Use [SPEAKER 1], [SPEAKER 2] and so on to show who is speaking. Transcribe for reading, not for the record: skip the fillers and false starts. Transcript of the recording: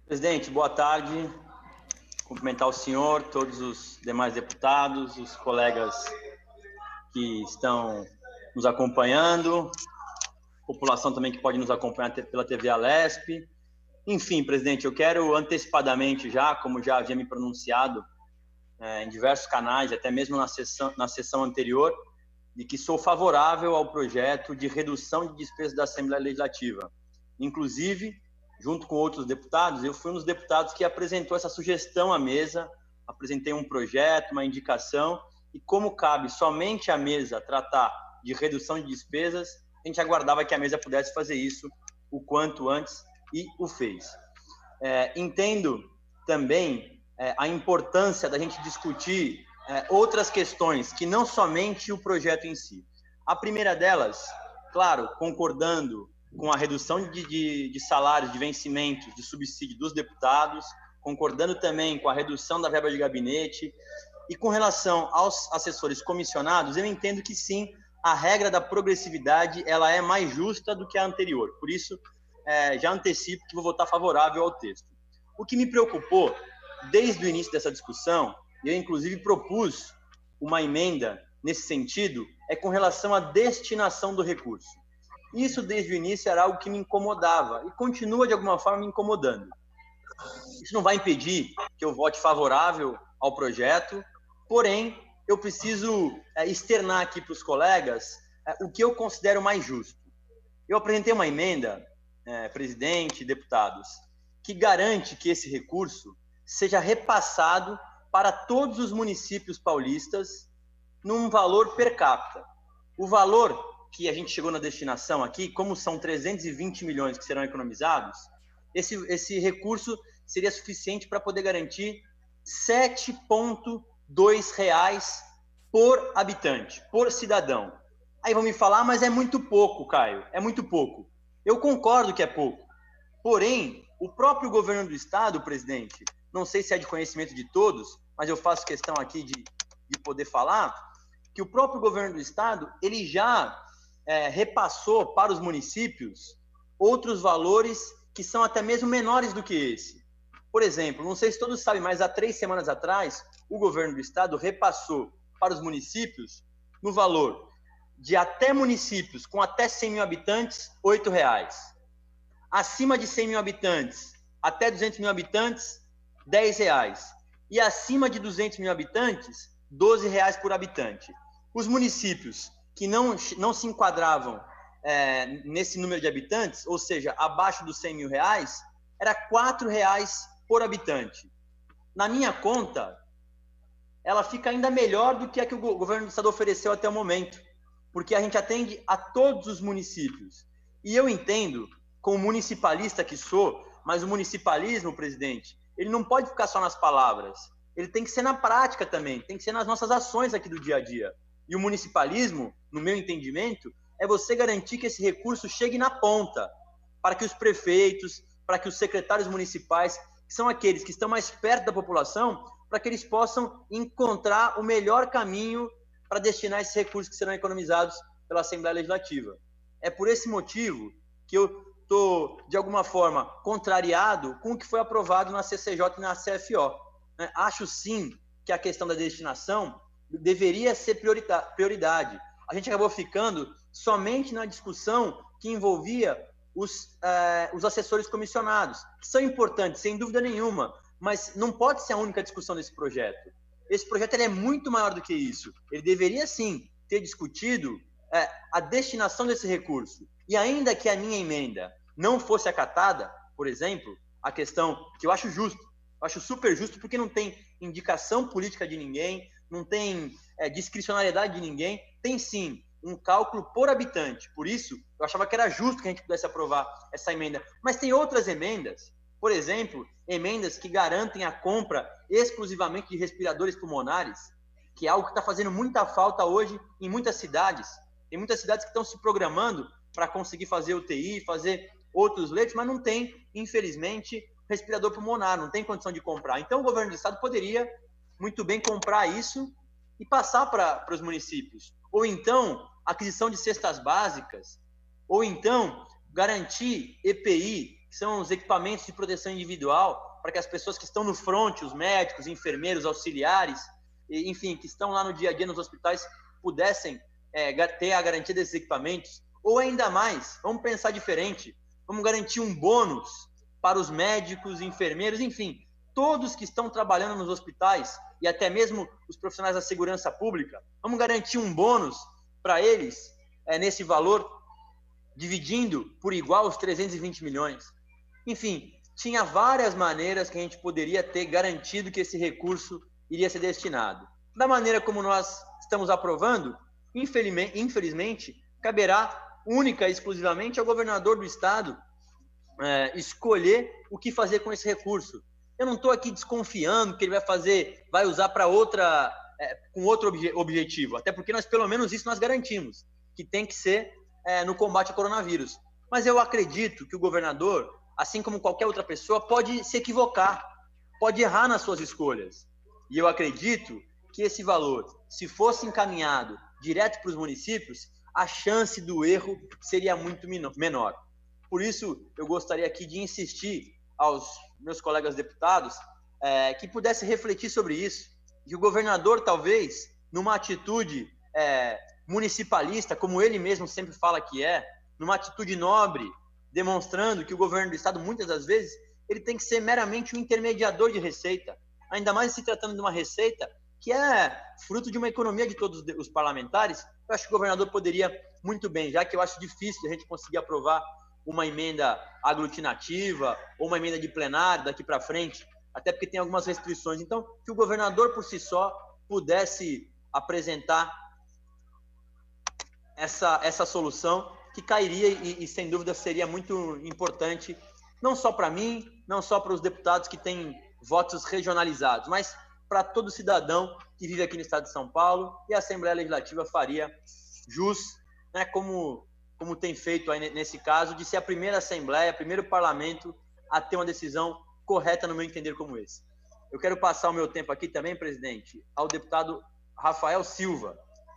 [SPEAKER 1] Presidente, boa tarde. Cumprimentar o senhor, todos os demais deputados, os colegas que estão nos acompanhando, população também que pode nos acompanhar pela TV Alesp. Enfim, presidente, eu quero antecipadamente já, como já havia me pronunciado em diversos canais, até mesmo na sessão anterior, de que sou favorável ao projeto de redução de despesas da Assembleia Legislativa. Inclusive, junto com outros deputados, eu fui um dos deputados que apresentou essa sugestão à mesa, apresentei um projeto, uma indicação, e como cabe somente à mesa tratar de redução de despesas, a gente aguardava que a mesa pudesse fazer isso o quanto antes, e o fez. Entendo também a importância da gente discutir outras questões, que não somente o projeto em si. A primeira delas, claro, concordando com a redução de salários, de vencimentos, de subsídio dos deputados, concordando também com a redução da verba de gabinete, e com relação aos assessores comissionados, eu entendo que sim, a regra da progressividade ela é mais justa do que a anterior. Por isso, já antecipo que vou votar favorável ao texto. O que me preocupou, desde o início dessa discussão, eu inclusive propus uma emenda nesse sentido, é com relação à destinação do recurso. Isso, desde o início, era algo que me incomodava e continua, de alguma forma, me incomodando. Isso não vai impedir que eu vote favorável ao projeto, porém, eu preciso externar aqui para os colegas o que eu considero mais justo. Eu apresentei uma emenda, presidente, deputados, que garante que esse recurso seja repassado para todos os municípios paulistas num valor per capita. O valor que a gente chegou na destinação aqui, como são 320 milhões que serão economizados, esse recurso seria suficiente para poder garantir R$ 7,2 por habitante, por cidadão. Aí vão me falar, mas é muito pouco, Caio, é muito pouco. Eu concordo que é pouco. Porém, o próprio governo do estado, presidente, não sei se é de conhecimento de todos, mas eu faço questão aqui de poder falar, que o próprio governo do estado, ele já repassou para os municípios outros valores que são até mesmo menores do que esse. Por exemplo, não sei se todos sabem, mas há 3 semanas atrás, o governo do estado repassou para os municípios, no valor de até municípios com até 100 mil habitantes, R$ 8,00. Acima de 100 mil habitantes, até 200 mil habitantes, R$ 10,00. E acima de 200 mil habitantes, R$ 12,00 por habitante. Os municípios que não se enquadravam nesse número de habitantes, ou seja, abaixo dos 100 mil reais, era R$ 4,00 por habitante. Na minha conta, ela fica ainda melhor do que a que o governo do estado ofereceu até o momento, porque a gente atende a todos os municípios. E eu entendo, como municipalista que sou, mas o municipalismo, presidente, ele não pode ficar só nas palavras, ele tem que ser na prática também, tem que ser nas nossas ações aqui do dia a dia. E o municipalismo, no meu entendimento, é você garantir que esse recurso chegue na ponta, para que os prefeitos, para que os secretários municipais, que são aqueles que estão mais perto da população, para que eles possam encontrar o melhor caminho para destinar esses recursos que serão economizados pela Assembleia Legislativa. É por esse motivo que eu estou, de alguma forma, contrariado com o que foi aprovado na CCJ e na CFO. Acho, sim, que a questão da destinação deveria ser prioridade. A gente acabou ficando somente na discussão que envolvia os assessores comissionados, que são importantes, sem dúvida nenhuma, mas não pode ser a única discussão desse projeto. Esse projeto ele é muito maior do que isso. Ele deveria, sim, ter discutido a destinação desse recurso. E ainda que a minha emenda não fosse acatada, por exemplo, a questão que eu acho justo, eu acho super justo, porque não tem indicação política de ninguém, não tem discricionariedade de ninguém, tem sim um cálculo por habitante. Por isso, eu achava que era justo que a gente pudesse aprovar essa emenda. Mas tem outras emendas, por exemplo, emendas que garantem a compra exclusivamente de respiradores pulmonares, que é algo que está fazendo muita falta hoje em muitas cidades. Tem muitas cidades que estão se programando para conseguir fazer UTI, fazer outros leitos, mas não tem, infelizmente, respirador pulmonar, não tem condição de comprar. Então, o governo do estado poderia muito bem comprar isso e passar para os municípios. Ou então, aquisição de cestas básicas, ou então, garantir EPI, que que são os equipamentos de proteção individual, para que as pessoas que estão no front, os médicos, enfermeiros, auxiliares, enfim, que estão lá no dia a dia nos hospitais, pudessem ter a garantia desses equipamentos. Ou ainda mais, vamos pensar diferente, vamos garantir um bônus para os médicos, enfermeiros, enfim, todos que estão trabalhando nos hospitais e até mesmo os profissionais da segurança pública, vamos garantir um bônus para eles nesse valor, dividindo por igual os 320 milhões. Enfim, tinha várias maneiras que a gente poderia ter garantido que esse recurso iria ser destinado. Da maneira como nós estamos aprovando, infelizmente, caberá única e exclusivamente ao governador do estado escolher o que fazer com esse recurso. Eu não estou aqui desconfiando que ele vai usar para com outro objetivo, até porque nós, pelo menos isso nós garantimos, que tem que ser no combate ao coronavírus. Mas eu acredito que o governador, assim como qualquer outra pessoa, pode se equivocar, pode errar nas suas escolhas. E eu acredito que esse valor, se fosse encaminhado direto para os municípios, a chance do erro seria muito menor. Por isso, eu gostaria aqui de insistir aos meus colegas deputados que pudessem refletir sobre isso, que o governador, talvez, numa atitude municipalista, como ele mesmo sempre fala que numa atitude nobre, demonstrando que o governo do estado, muitas das vezes, ele tem que ser meramente um intermediador de receita, ainda mais se tratando de uma receita que é fruto de uma economia de todos os parlamentares. Eu acho que o governador poderia muito bem, já que eu acho difícil a gente conseguir aprovar uma emenda aglutinativa ou uma emenda de plenário daqui para frente, até porque tem algumas restrições. Então, que o governador por si só pudesse apresentar essa solução que cairia e sem dúvida seria muito importante, não só para mim, não só para os deputados que têm votos regionalizados, mas para todo cidadão que vive aqui no estado de São Paulo, e a Assembleia Legislativa faria jus, né, como tem feito aí nesse caso, de ser a primeira Assembleia, primeiro parlamento a ter uma decisão correta, no meu entender, como esse. Eu quero passar o meu tempo aqui também, presidente, ao deputado Rafael Silva,